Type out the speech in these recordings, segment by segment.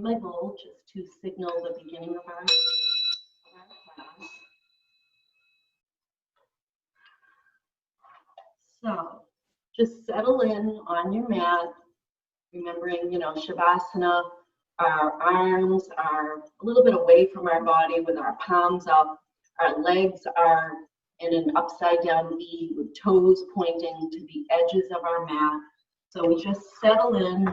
my bowl just to signal the beginning of our class. So just settle in on your mat, remembering, Shavasana, our arms are a little bit away from our body with our palms up. Our legs are in an upside down V with toes pointing to the edges of our mat. So we just settle in,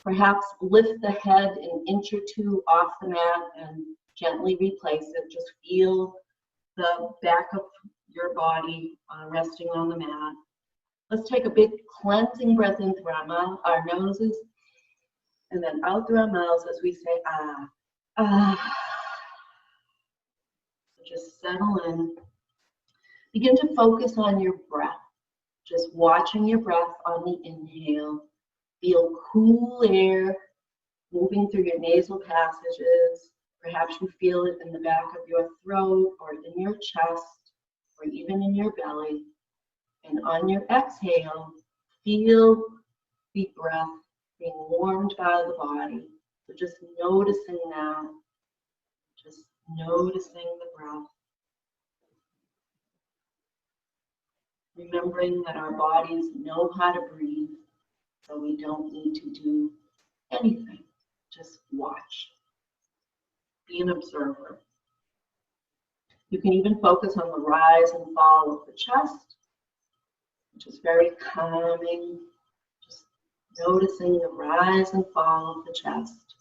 perhaps lift the head an inch or two off the mat and gently replace it. Just feel the back of your body resting on the mat. Let's take a big cleansing breath in through our noses and then out through our mouths as we say, ah, ah. So just settle in. Begin to focus on your breath. Just watching your breath on the inhale. Feel cool air moving through your nasal passages. Perhaps you feel it in the back of your throat or in your chest or even in your belly. And on your exhale, feel the breath being warmed by the body. So just noticing that, just noticing the breath. Remembering that our bodies know how to breathe, so we don't need to do anything. Just watch. Be an observer. You can even focus on the rise and fall of the chest, which is very calming. Just noticing the rise and fall of the chest.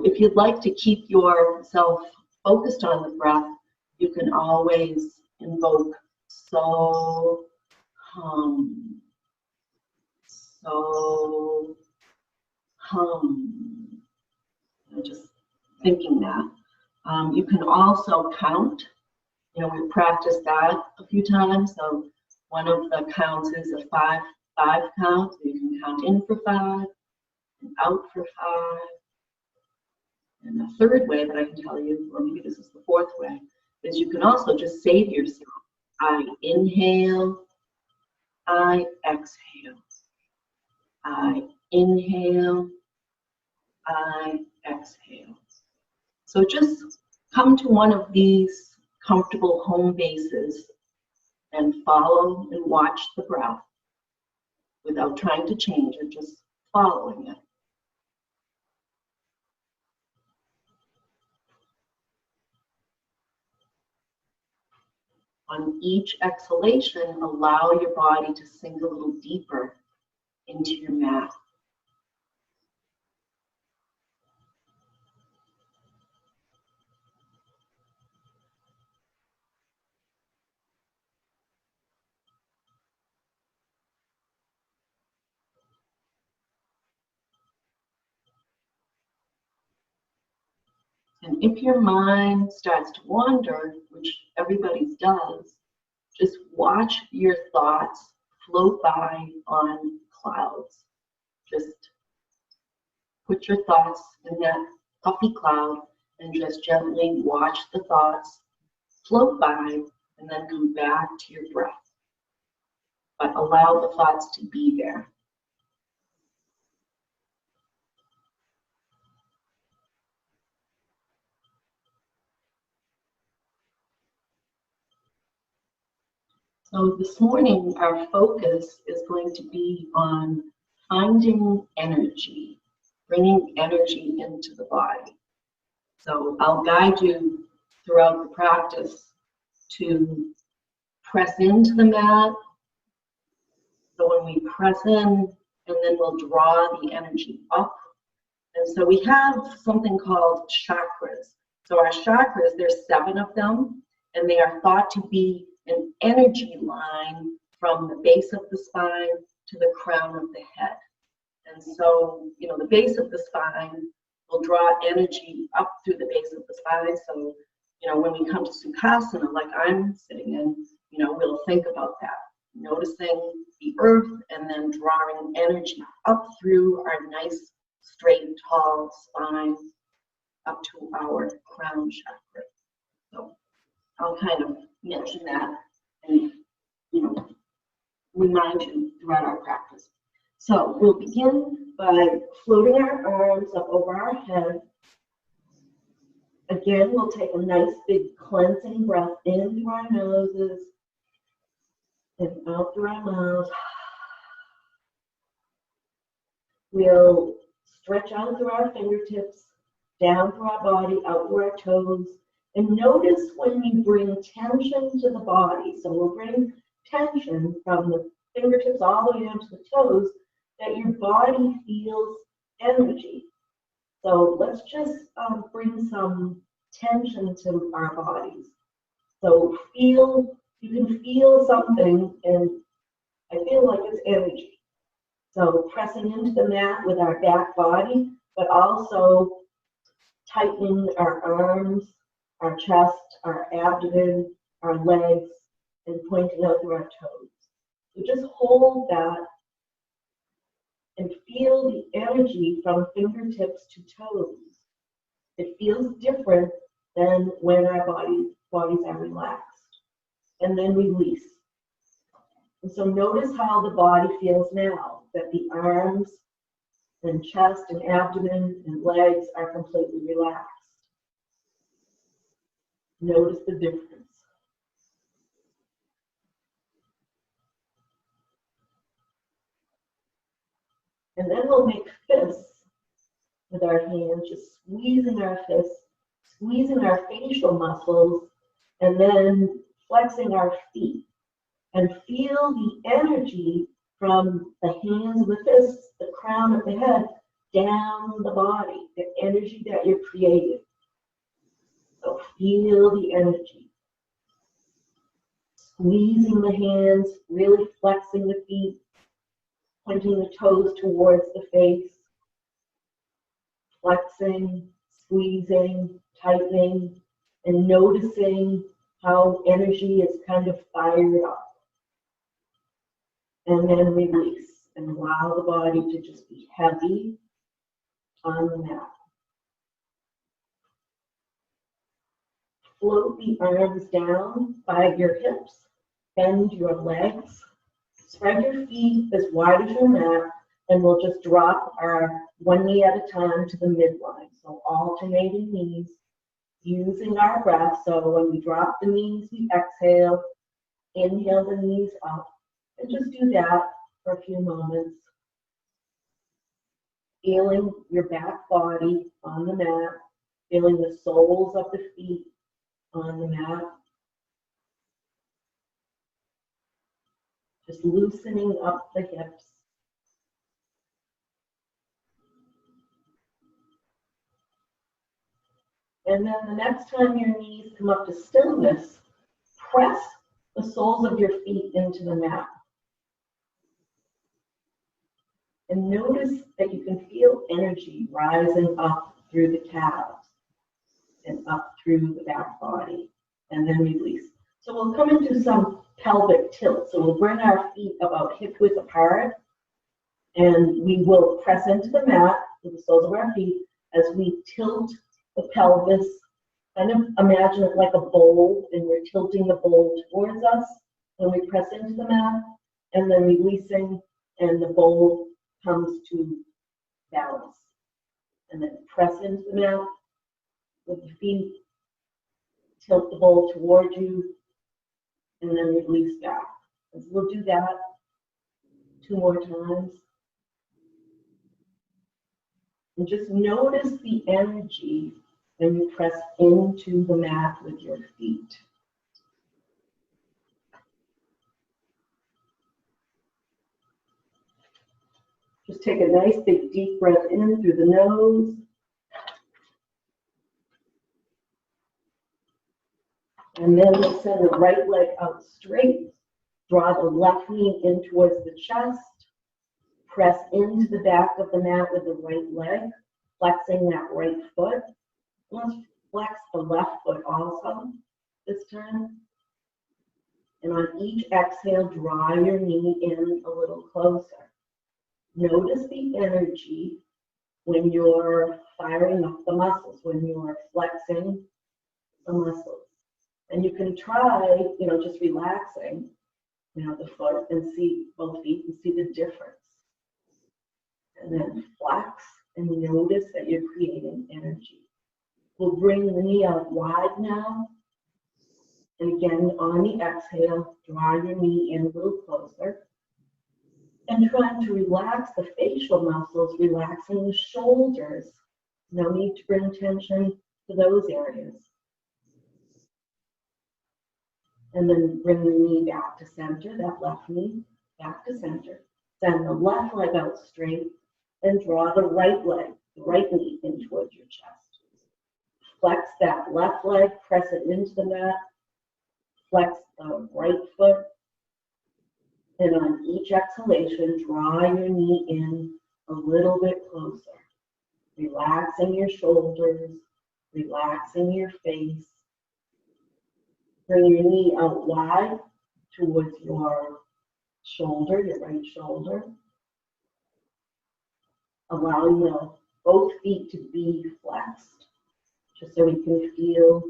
If you'd like to keep yourself focused on the breath, you can always invoke so hum, so hum. Just thinking that. You can also count. We've practiced that a few times. So one of the counts is a 5-5 count. So you can count in for 5 and out for 5. And the third way that I can tell you, or maybe this is the fourth way, is you can also just say to yourself, I inhale, I exhale. I inhale, I exhale. So just come to one of these comfortable home bases and follow and watch the breath without trying to change it, just following it. On each exhalation, allow your body to sink a little deeper into your mat. And if your mind starts to wander, which everybody's does, just watch your thoughts float by on clouds. Just put your thoughts in that puffy cloud and just gently watch the thoughts float by and then come back to your breath. But allow the thoughts to be there. So this morning, our focus is going to be on finding energy, bringing energy into the body. So I'll guide you throughout the practice to press into the mat. So when we press in, and then we'll draw the energy up. And so we have something called chakras. So our chakras, there's 7 of them, and they are thought to be an energy line from the base of the spine to the crown of the head. And so, the base of the spine will draw energy up through the base of the spine. So, when we come to Sukhasana, like I'm sitting in, we'll think about that. Noticing the earth and then drawing energy up through our nice, straight, tall spine up to our crown chakra. So I'll kind of mention that and, remind you throughout our practice. So we'll begin by floating our arms up over our head. Again, we'll take a nice big cleansing breath in through our noses and out through our mouths. We'll stretch out through our fingertips, down through our body, out through our toes. And notice when you bring tension to the body, so we'll bring tension from the fingertips all the way down to the toes, that your body feels energy. So let's just bring some tension to our bodies. So you can feel something, and I feel like it's energy. So pressing into the mat with our back body, but also tightening our arms, our chest, our abdomen, our legs, and pointing out through our toes. So just hold that and feel the energy from fingertips to toes. It feels different than when our bodies are relaxed. And then release. And so notice how the body feels now, that the arms and chest and abdomen and legs are completely relaxed. Notice the difference. And then we'll make fists with our hands, just squeezing our fists, squeezing our facial muscles, and then flexing our feet. And feel the energy from the hands, the fists, the crown of the head, down the body, the energy that you're creating. So feel the energy. Squeezing the hands, really flexing the feet, pointing the toes towards the face, flexing, squeezing, tightening, and noticing how energy is kind of fired up. And then release and allow the body to just be heavy on the mat. Float the arms down by your hips, bend your legs, spread your feet as wide as your mat, and we'll just drop our one knee at a time to the midline. So alternating knees, using our breath. So when we drop the knees, we exhale, inhale the knees up, and just do that for a few moments. Feeling your back body on the mat, feeling the soles of the feet on the mat. Just loosening up the hips. And then the next time your knees come up to stillness, press the soles of your feet into the mat. And notice that you can feel energy rising up through the calves and up through the back body, and then release. So we'll come into some pelvic tilt. So we'll bring our feet about hip width apart, and we will press into the mat with the soles of our feet as we tilt the pelvis. Kind of imagine it like a bowl, and we're tilting the bowl towards us when we press into the mat, and then releasing, and the bowl comes to balance. And then press into the mat with the feet, tilt the bowl toward you, and then release back. And so we'll do that 2 more times. And just notice the energy when you press into the mat with your feet. Just take a nice big deep breath in through the nose. And then we'll send the right leg out straight. Draw the left knee in towards the chest. Press into the back of the mat with the right leg, flexing that right foot. Let's flex the left foot also this time. And on each exhale, draw your knee in a little closer. Notice the energy when you're firing up the muscles, when you're flexing the muscles. And you can try, just relaxing, the foot and see both feet and see the difference. And then flex and notice that you're creating energy. We'll bring the knee out wide now. And again, on the exhale, draw your knee in a little closer. And trying to relax the facial muscles, relaxing the shoulders. No need to bring tension to those areas. And then bring the knee back to center, that left knee back to center. Send the left leg out straight and draw the right leg, the right knee in towards your chest. Flex that left leg, press it into the mat. Flex the right foot. And on each exhalation, draw your knee in a little bit closer. Relaxing your shoulders, relaxing your face. Bring your knee out wide towards your shoulder, your right shoulder. Allowing both feet to be flexed, just so we can feel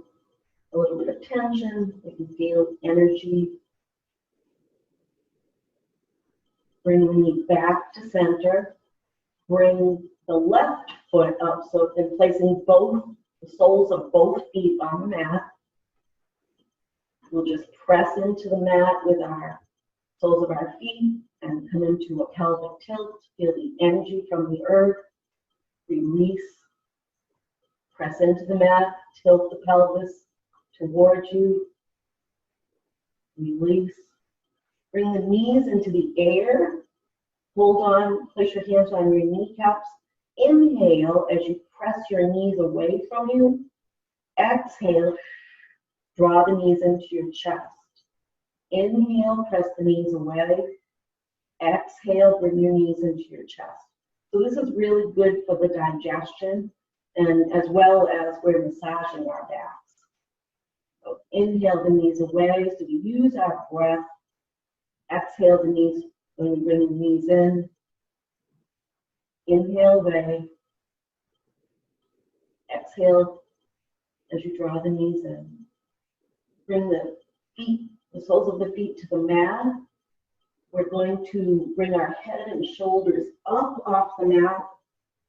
a little bit of tension, we can feel energy. Bring the knee back to center. Bring the left foot up, so in placing both the soles of both feet on the mat. We'll just press into the mat with our soles of our feet and come into a pelvic tilt. Feel the energy from the earth. Release. Press into the mat. Tilt the pelvis towards you. Release. Bring the knees into the air. Hold on. Place your hands on your kneecaps. Inhale as you press your knees away from you. Exhale. Draw the knees into your chest. Inhale, press the knees away. Exhale, bring your knees into your chest. So this is really good for the digestion, and as well as we're massaging our backs. So inhale the knees away, so we use our breath. Exhale the knees when we bring the knees in. Inhale away. Exhale as you draw the knees in. Bring the feet, the soles of the feet to the mat. We're going to bring our head and shoulders up off the mat.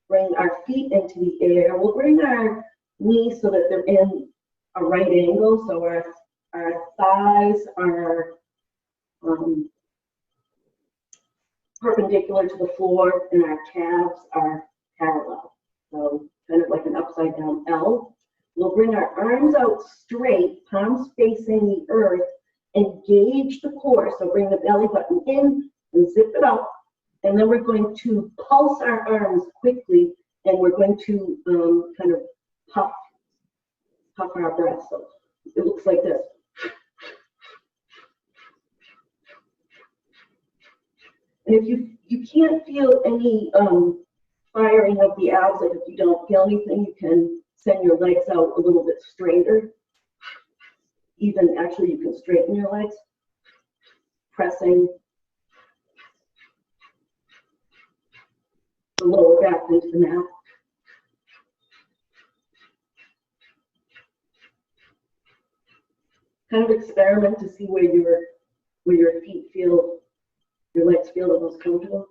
Bring our feet into the air. We'll bring our knees so that they're in a right angle. So our thighs are perpendicular to the floor and our calves are parallel. So kind of like an upside down L. We'll bring our arms out straight, palms facing the earth, engage the core. So bring the belly button in and zip it up. And then we're going to pulse our arms quickly, and we're going to kind of puff our breath. So it looks like this. And if you can't feel any firing of the abs, like if you don't feel anything, you can send your legs out a little bit straighter. Even actually, you can straighten your legs, pressing the lower back into the mat. Kind of experiment to see where your feet feel, your legs feel the most comfortable.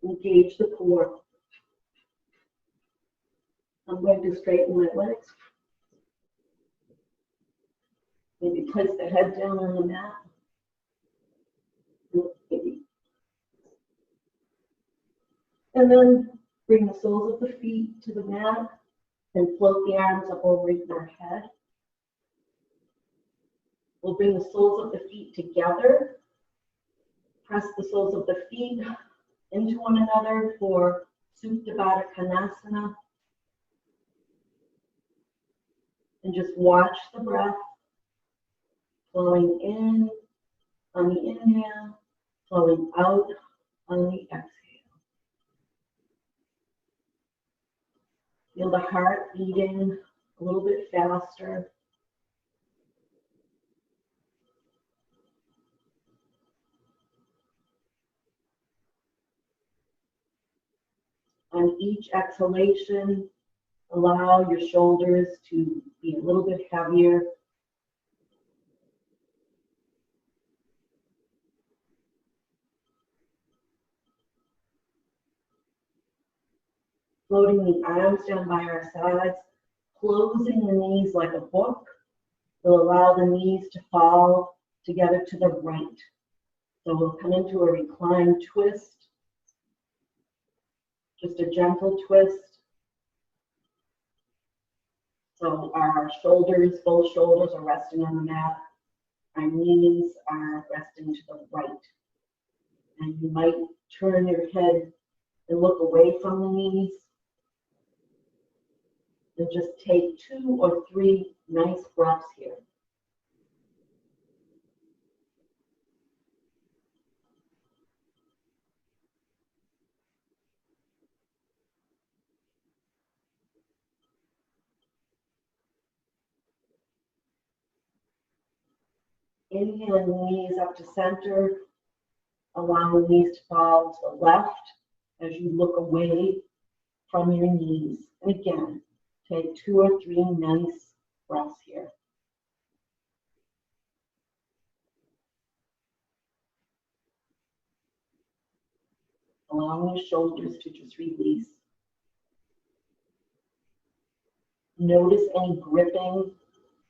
Engage the core. I'm going to straighten my legs. Maybe place the head down on the mat. Maybe. And then bring the soles of the feet to the mat and float the arms up over your head. We'll bring the soles of the feet together. Press the soles of the feet into one another for Supta Baddha Konasana. And just watch the breath flowing in on the inhale, flowing out on the exhale. Feel the heart beating a little bit faster. On each exhalation, allow your shoulders to be a little bit heavier. Floating the arms down by our sides, closing the knees like a book. We'll allow the knees to fall together to the right. So we'll come into a recline twist, just a gentle twist. So our shoulders, both shoulders are resting on the mat. Our knees are resting to the right. And you might turn your head and look away from the knees. And just take 2 or 3 nice breaths here. Inhaling the knees up to center, allowing the knees to fall to the left as you look away from your knees. And again, take 2 or 3 nice breaths here. Allowing your shoulders to just release. Notice any gripping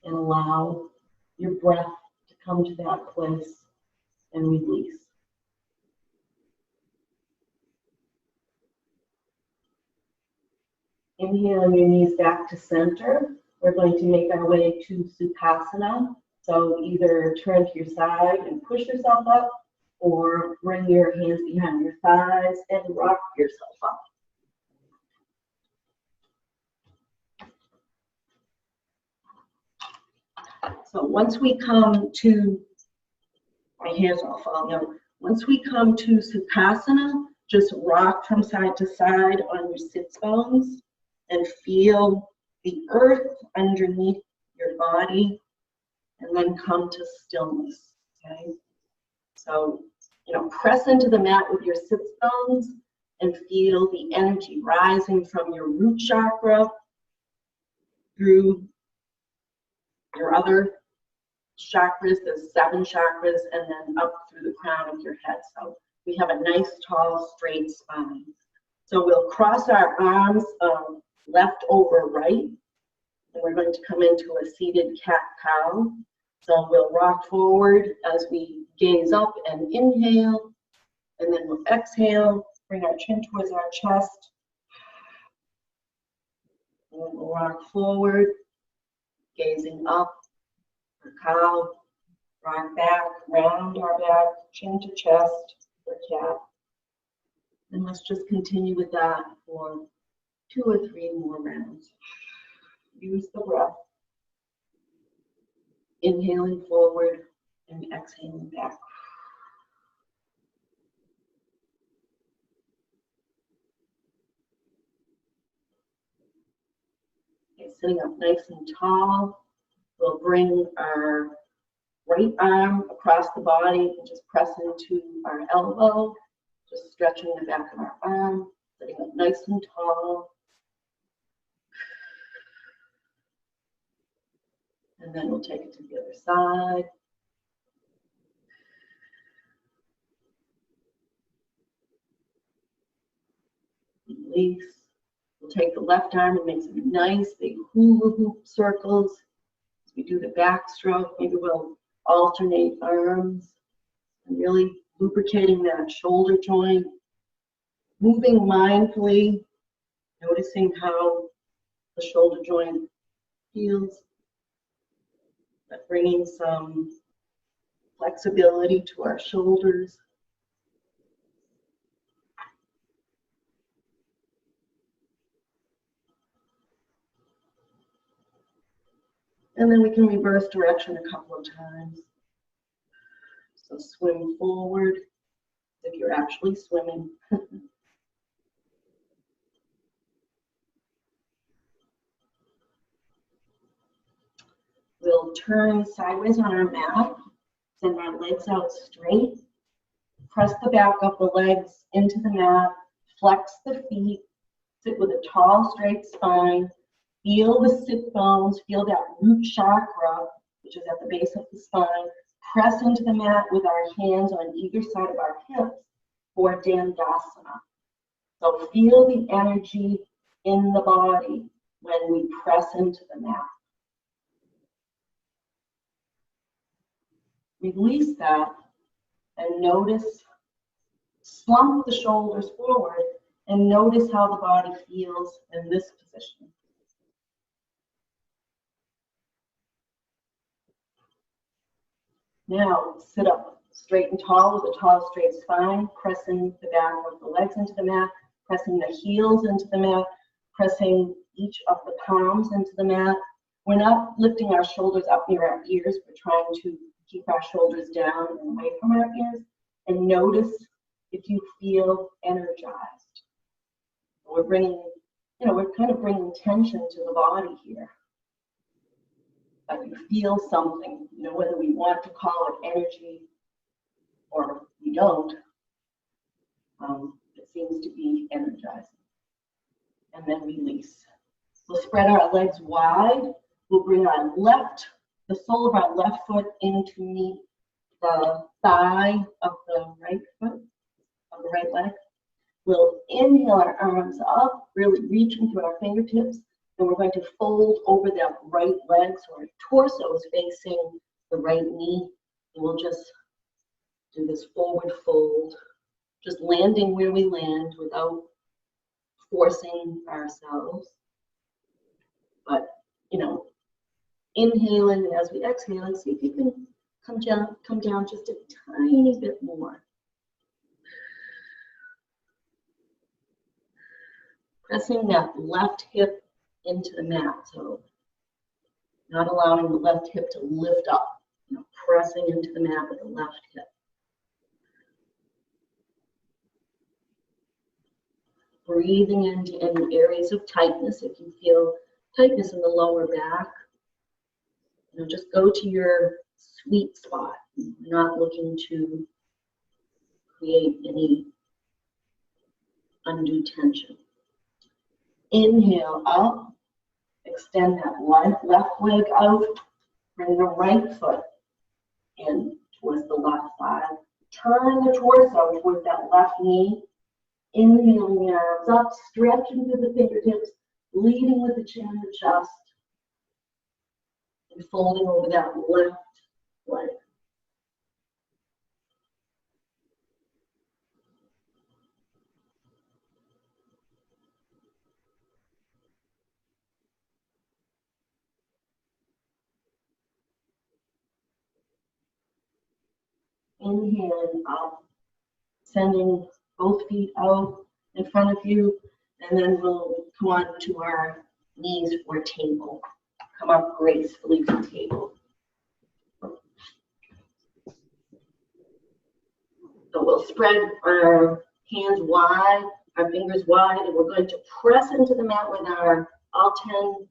and allow your breath to come to that place and release. Inhaling your knees back to center. We're going to make our way to Sukhasana. So either turn to your side and push yourself up, or bring your hands behind your thighs and rock yourself up. So once we come to, my hands all fall down. Once we come to Sukhasana, just rock from side to side on your sits bones and feel the earth underneath your body, and then come to stillness, okay? So, press into the mat with your sits bones and feel the energy rising from your root chakra through your other chakras. There's 7 chakras, and then up through the crown of your head. So we have a nice, tall, straight spine. So we'll cross our arms left over right, and we're going to come into a seated cat-cow. So we'll rock forward as we gaze up and inhale, and then we'll exhale, bring our chin towards our chest, and then we'll rock forward, gazing up for cow, rock back, round our back, chin to chest for cat. And let's just continue with that for 2 or 3 more rounds. Use the breath. Inhaling forward and exhaling back. Okay, sitting up nice and tall. We'll bring our right arm across the body and just press into our elbow, just stretching the back of our arm, sitting up nice and tall. And then we'll take it to the other side. Release. We'll take the left arm and make some nice big hula hoop circles. As we do the backstroke, maybe we'll alternate arms and really lubricating that shoulder joint. Moving mindfully, noticing how the shoulder joint feels. But bringing some flexibility to our shoulders. And then we can reverse direction a couple of times. So swim forward if you're actually swimming. We'll turn sideways on our mat, send our legs out straight, press the back of the legs into the mat, flex the feet, sit with a tall, straight spine, feel the sit bones, feel that root chakra, which is at the base of the spine, press into the mat with our hands on either side of our hips for Tadasana. So feel the energy in the body when we press into the mat. Release that and notice, slump the shoulders forward and notice how the body feels in this position. Now sit up straight and tall with a tall, straight spine, pressing the back of the legs into the mat, pressing the heels into the mat, pressing each of the palms into the mat. We're not lifting our shoulders up near our ears. We're trying to keep our shoulders down and away from our ears. And notice if you feel energized. We're bringing, we're kind of bringing tension to the body here. But you feel something, whether we want to call it energy or we don't, it seems to be energizing. And then release. We'll spread our legs wide. We'll bring our the sole of our left foot in to meet the thigh of the right foot, of the right leg. We'll inhale our arms up, really reaching through our fingertips, and we're going to fold over that right leg, so our torso is facing the right knee, and we'll just do this forward fold, just landing where we land without forcing ourselves. But, inhaling as we exhale, and see if you can come down just a tiny bit more. Pressing that left hip into the mat, so not allowing the left hip to lift up, pressing into the mat with the left hip. Breathing into any areas of tightness. If you feel tightness in the lower back, just go to your sweet spot. You're not looking to create any undue tension. Inhale up, extend that left leg out, bring the right foot in towards the left thigh. Turn the torso towards that left knee. Inhaling the arms up, stretching through the fingertips, leading with the chin and the chest, and folding over that left leg. Inhaling up, sending both feet out in front of you, and then we'll come on to our knees for table. Come up gracefully to table. So we'll spread our hands wide, our fingers wide, and we're going to press into the mat with all 10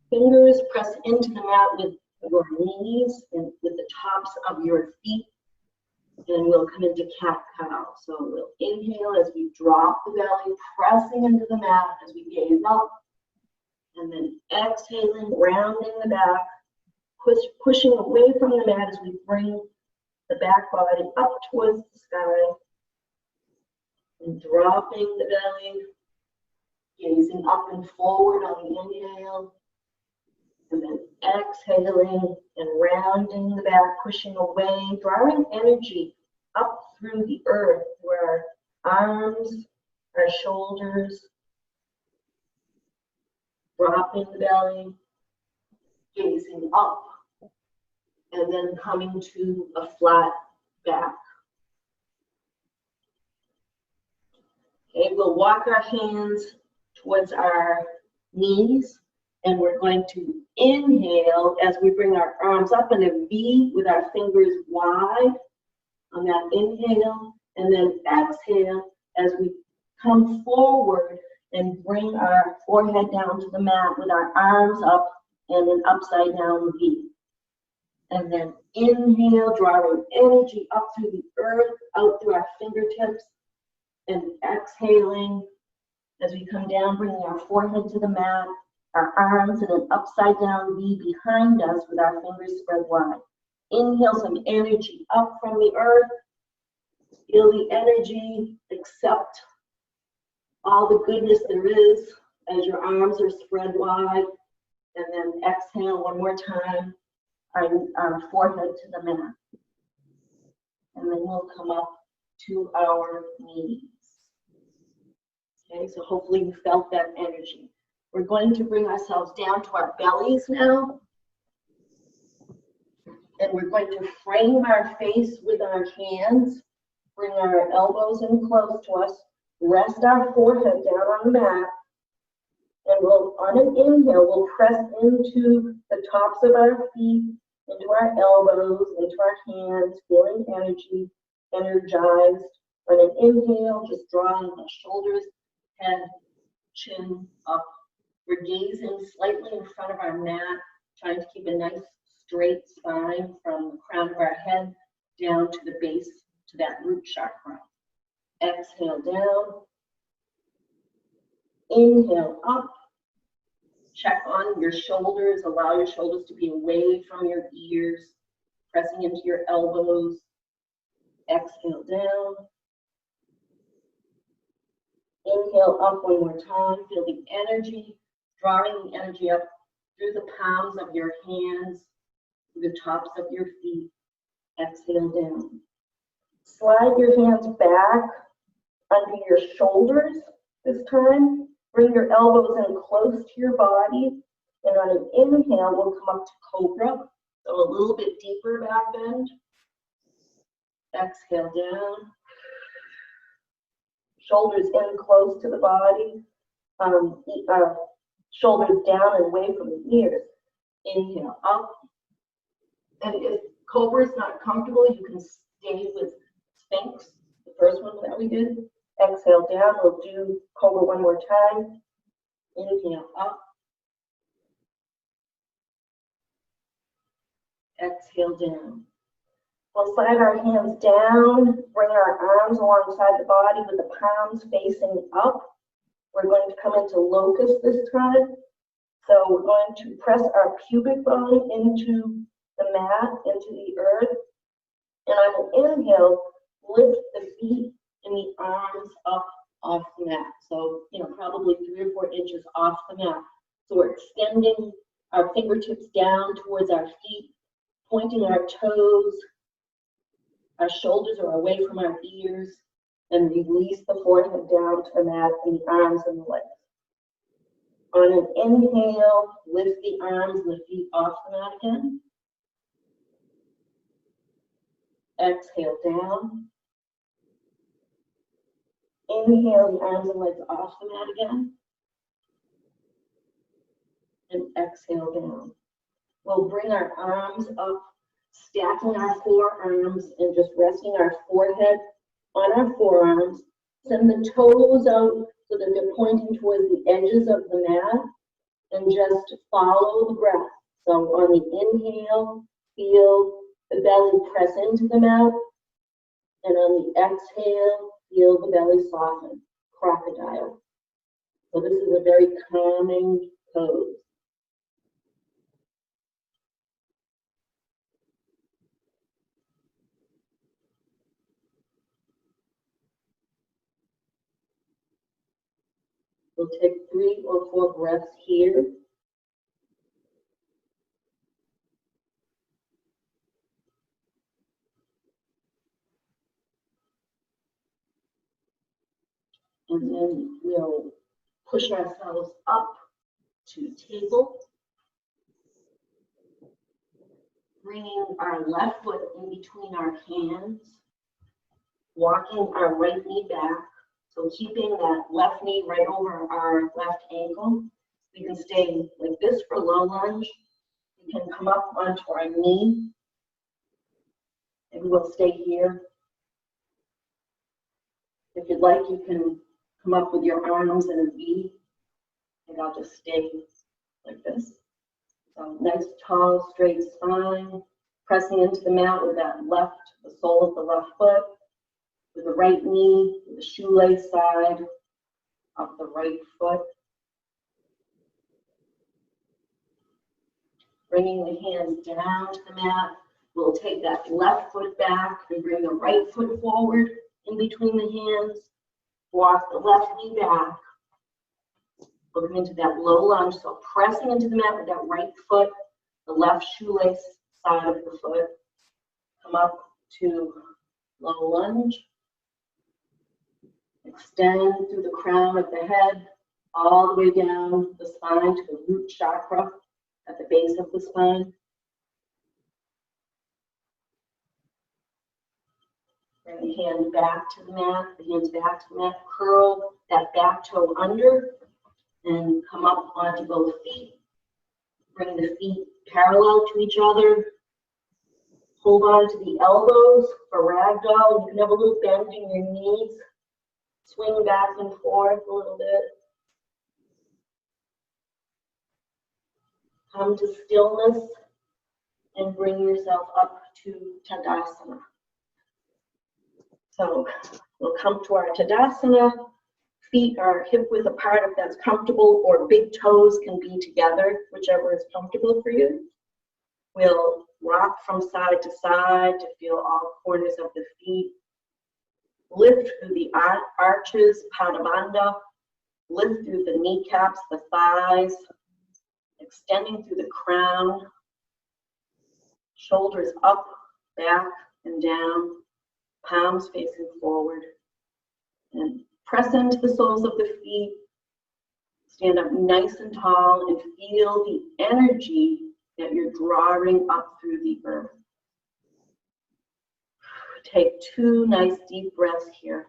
fingers. Press into the mat with your knees and with the tops of your feet. And we'll come into cat-cow. So we'll inhale as we drop the belly, pressing into the mat as we gaze up. And then exhaling, rounding the back, pushing away from the mat as we bring the back body up towards the sky. And dropping the belly, gazing up and forward on the inhale. And then exhaling and rounding the back, pushing away, drawing energy up through the earth, through our arms, our shoulders, dropping the belly, gazing up, and then coming to a flat back. Okay, we'll walk our hands towards our knees. And we're going to inhale as we bring our arms up in a V with our fingers wide on that inhale. And then exhale as we come forward and bring our forehead down to the mat with our arms up and an upside down V. And then inhale, drawing energy up through the earth, out through our fingertips. And exhaling as we come down, bringing our forehead to the mat, our arms in an upside down V behind us with our fingers spread wide. Inhale some energy up from the earth. Feel the energy, accept all the goodness there is as your arms are spread wide, and then exhale one more time, our forehead to the mat. And then we'll come up to our knees. Okay, so hopefully you felt that energy. We're going to bring ourselves down to our bellies now. And we're going to frame our face with our hands. Bring our elbows in close to us. Rest our forehead down on the mat. And we'll, on an inhale, we'll press into the tops of our feet, into our elbows, into our hands, feeling energy, energized. On an inhale, just drawing the shoulders, head, chin up. We're gazing slightly in front of our mat, trying to keep a nice straight spine from the crown of our head down to the base, to that root chakra. Exhale down. Inhale up. Check on your shoulders. Allow your shoulders to be away from your ears, pressing into your elbows. Exhale down. Inhale up one more time. Feel the energy, drawing the energy up through the palms of your hands, through the tops of your feet. Exhale down. Slide your hands back under your shoulders this time. Bring your elbows in close to your body. And on an inhale, we'll come up to cobra. So a little bit deeper back bend. Exhale down. Shoulders in close to the body. Shoulders down and away from the ears. Inhale up. And if cobra is not comfortable, you can stay with Sphinx, the first one that we did. Exhale down. We'll do cobra one more time. Inhale up. Exhale down. We'll slide our hands down, bring our arms alongside the body with the palms facing up. We're going to come into locust this time. So we're going to press our pubic bone into the mat, into the earth. And on an inhale, lift the feet and the arms up off the mat. So, probably 3 or 4 inches off the mat. So we're extending our fingertips down towards our feet, pointing our toes. Our shoulders are away from our ears, and release the forehead down to the mat and the arms and the legs. On an inhale, lift the arms and the feet off the mat again. Exhale down. Inhale the arms and legs off the mat again. And exhale down. We'll bring our arms up, stacking our forearms and just resting our forehead on our forearms. Send the toes out so that they're pointing towards the edges of the mat, and just follow the breath. So on the inhale, feel the belly press into the mat, and on the exhale, feel the belly soften, crocodile. So this is a very calming pose. We'll take 3 or 4 breaths here. And then we'll push ourselves up to table. Bringing our left foot in between our hands. Walking our right knee back. So keeping that left knee right over our left ankle. We can stay like this for low lunge. We can come up onto our knee. And we'll stay here. If you'd like, you can come up with your arms in a V. And I'll just stay like this. So nice, tall, straight spine. Pressing into the mat with that the sole of the left foot. With the right knee, with the shoelace side of the right foot. Bringing the hands down to the mat. We'll take that left foot back and bring the right foot forward in between the hands. Walk the left knee back. We're going into that low lunge, so pressing into the mat with that right foot, the left shoelace side of the foot. Come up to low lunge. Extend through the crown of the head, all the way down the spine to the root chakra at the base of the spine. Bring the hand back to the mat, the hands back to the mat. Curl that back toe under and come up onto both feet. Bring the feet parallel to each other. Hold on to the elbows for ragdoll. You can have a little bend in your knees. Swing back and forth a little bit. Come to stillness and bring yourself up to Tadasana. So we'll come to our Tadasana. Feet are hip width apart if that's comfortable, or big toes can be together, whichever is comfortable for you. We'll rock from side to side to feel all corners of the feet. Lift through the arches, Padabandha. Lift through the kneecaps, the thighs. Extending through the crown. Shoulders up, back, and down. Palms facing forward. And press into the soles of the feet. Stand up nice and tall and feel the energy that you're drawing up through the earth. Take 2 nice deep breaths here.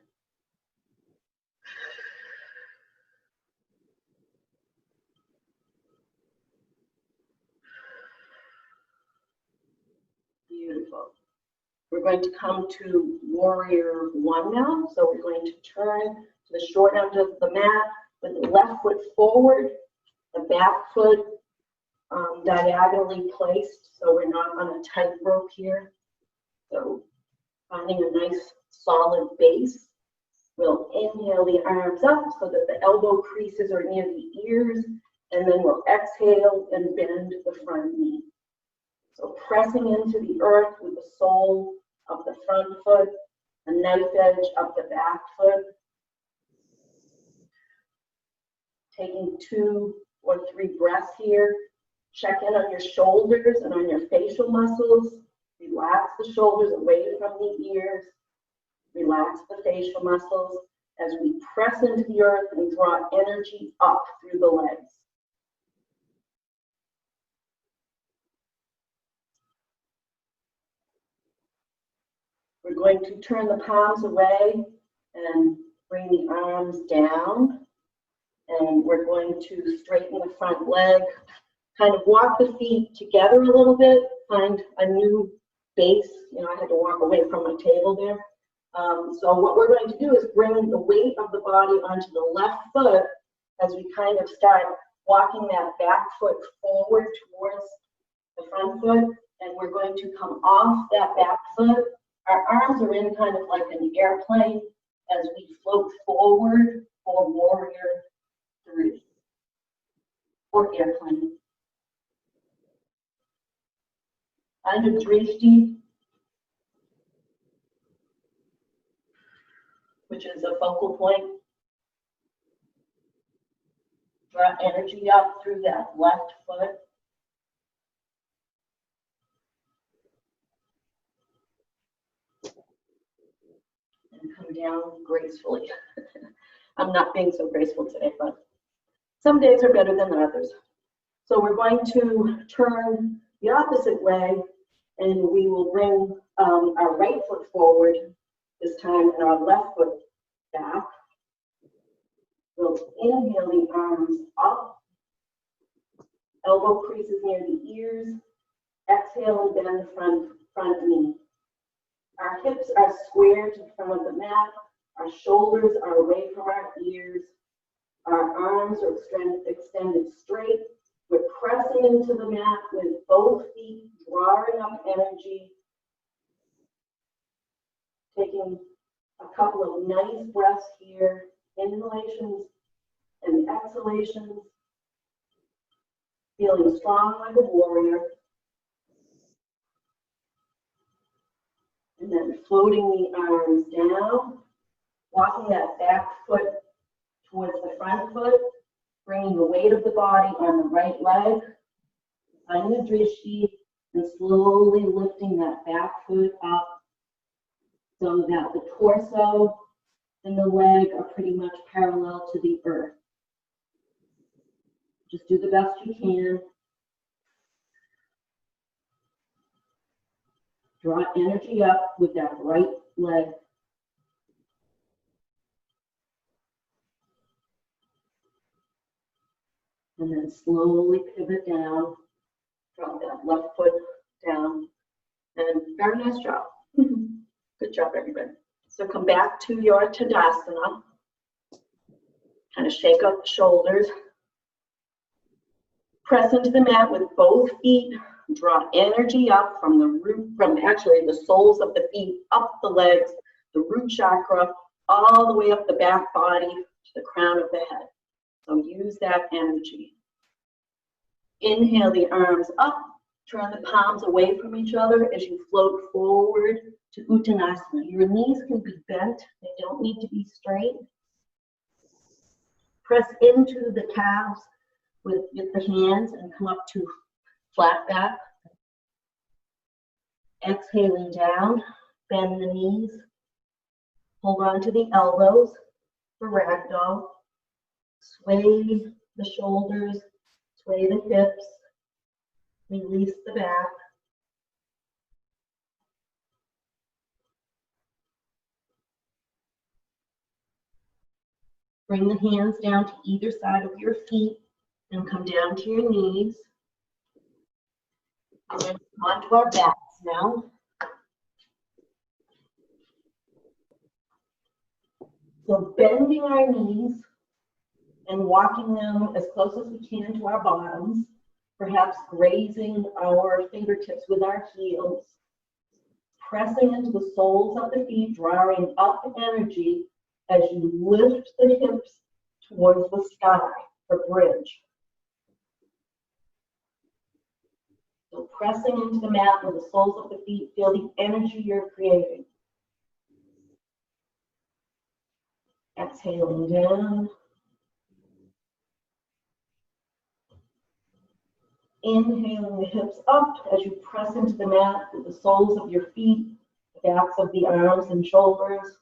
Beautiful. We're going to come to warrior 1 now. So we're going to turn to the short end of the mat with the left foot forward, the back foot diagonally placed, so we're not on a tightrope here. So finding a nice solid base. We'll inhale the arms up so that the elbow creases are near the ears, and then we'll exhale and bend the front knee. So pressing into the earth with the sole of the front foot, the knife edge of the back foot. Taking 2 or 3 breaths here. Check in on your shoulders and on your facial muscles. Relax the shoulders away from the ears. Relax the facial muscles as we press into the earth and draw energy up through the legs. We're going to turn the palms away and bring the arms down. And we're going to straighten the front leg, kind of walk the feet together a little bit, find a new base. You know, I had to walk away from my table there. So what we're going to do is bring the weight of the body onto the left foot as we kind of start walking that back foot forward towards the front foot. And we're going to come off that back foot. Our arms are in kind of like an airplane as we float forward for warrior 3 or airplane. Under drishti, which is a focal point. Draw energy up through that left foot. And come down gracefully. I'm not being so graceful today, but some days are better than others. So we're going to turn the opposite way, and we will bring our right foot forward this time and our left foot back. We'll inhale the arms up, elbow creases near the ears. Exhale and bend the front knee. Our hips are square to the front of the mat. Our shoulders are away from our ears. Our arms are extended straight. We're pressing into the mat with both feet, drawing up energy. Taking a couple of nice breaths here, inhalations and exhalations. Feeling strong like a warrior. And then floating the arms down, walking that back foot towards the front foot, Bringing the weight of the body on the right leg, finding the drishti, and slowly lifting that back foot up so that the torso and the leg are pretty much parallel to the earth. Just do the best you can. Draw energy up with that right leg. And then slowly pivot down, drop that left foot down. And very nice job. Good job, everybody. So come back to your Tadasana. Kind of shake up the shoulders. Press into the mat with both feet. Draw energy up from the root, from actually the soles of the feet, up the legs, the root chakra, all the way up the back body to the crown of the head. So use that energy. Inhale the arms up, turn the palms away from each other as you float forward to Uttanasana. Your knees can be bent, they don't need to be straight. Press into the calves with the hands and come up to flat back. Exhaling down, bend the knees. Hold on to the elbows for ragdoll. Sway the shoulders, sway the hips. Release the back. Bring the hands down to either side of your feet and come down to your knees. And then onto our backs now. So bending our knees and walking them as close as we can to our bottoms, perhaps grazing our fingertips with our heels, pressing into the soles of the feet, drawing up energy as you lift the hips towards the sky for bridge. So pressing into the mat with the soles of the feet, feel the energy you're creating. Exhaling down. Inhaling the hips up as you press into the mat with the soles of your feet, the backs of the arms and shoulders.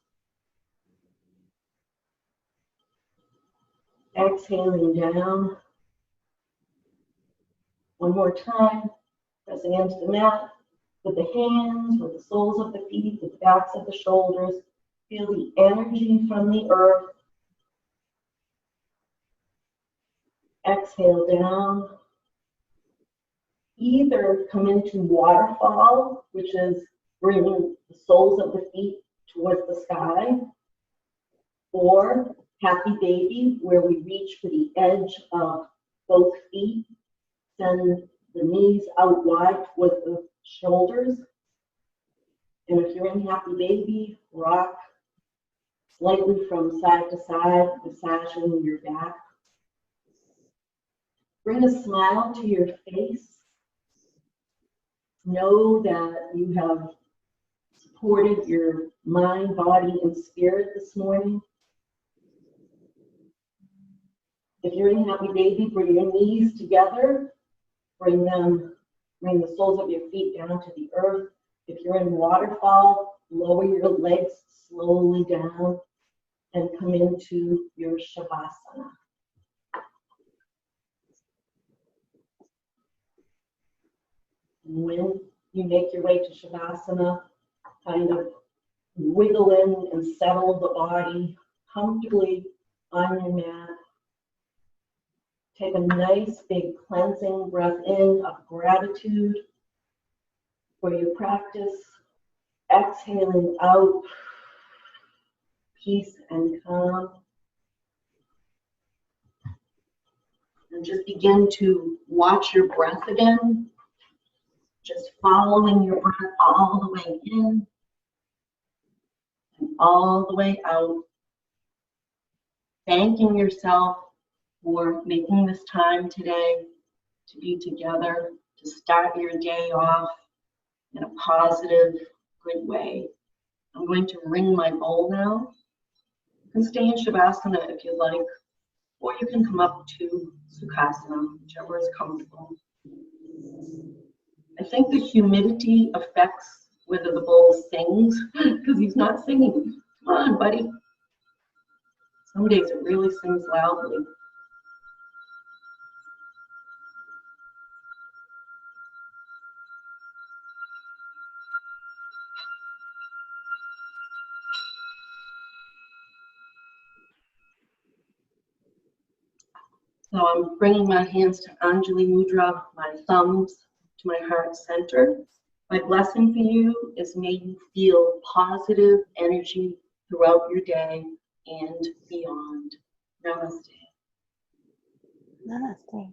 Exhaling down. One more time, pressing into the mat with the hands, with the soles of the feet, with the backs of the shoulders. Feel the energy from the earth. Exhale down. Either come into waterfall, which is bringing the soles of the feet towards the sky, or happy baby, where we reach for the edge of both feet, send the knees out wide towards the shoulders. And if you're in happy baby, rock slightly from side to side, massaging your back. Bring a smile to your face. Know that you have supported your mind, body, and spirit this morning. If you're in happy baby, bring your knees together. Bring the soles of your feet down to the earth. If you're in waterfall, lower your legs slowly down and come into your Shavasana. When you make your way to Shavasana, kind of wiggle in and settle the body comfortably on your mat. Take a nice big cleansing breath in of gratitude for your practice. Exhaling out peace and calm. And just begin to watch your breath again. Just following your breath all the way in and all the way out. Thanking yourself for making this time today to be together, to start your day off in a positive, good way. I'm going to ring my bowl now. You can stay in Shavasana if you like, or you can come up to Sukhasana, whichever is comfortable. I think the humidity affects whether the bull sings, because he's not singing. Come on, buddy. Some days it really sings loudly. So I'm bringing my hands to Anjali Mudra, my thumbs to my heart center. My blessing for you is may you feel positive energy throughout your day and beyond. Namaste. Namaste.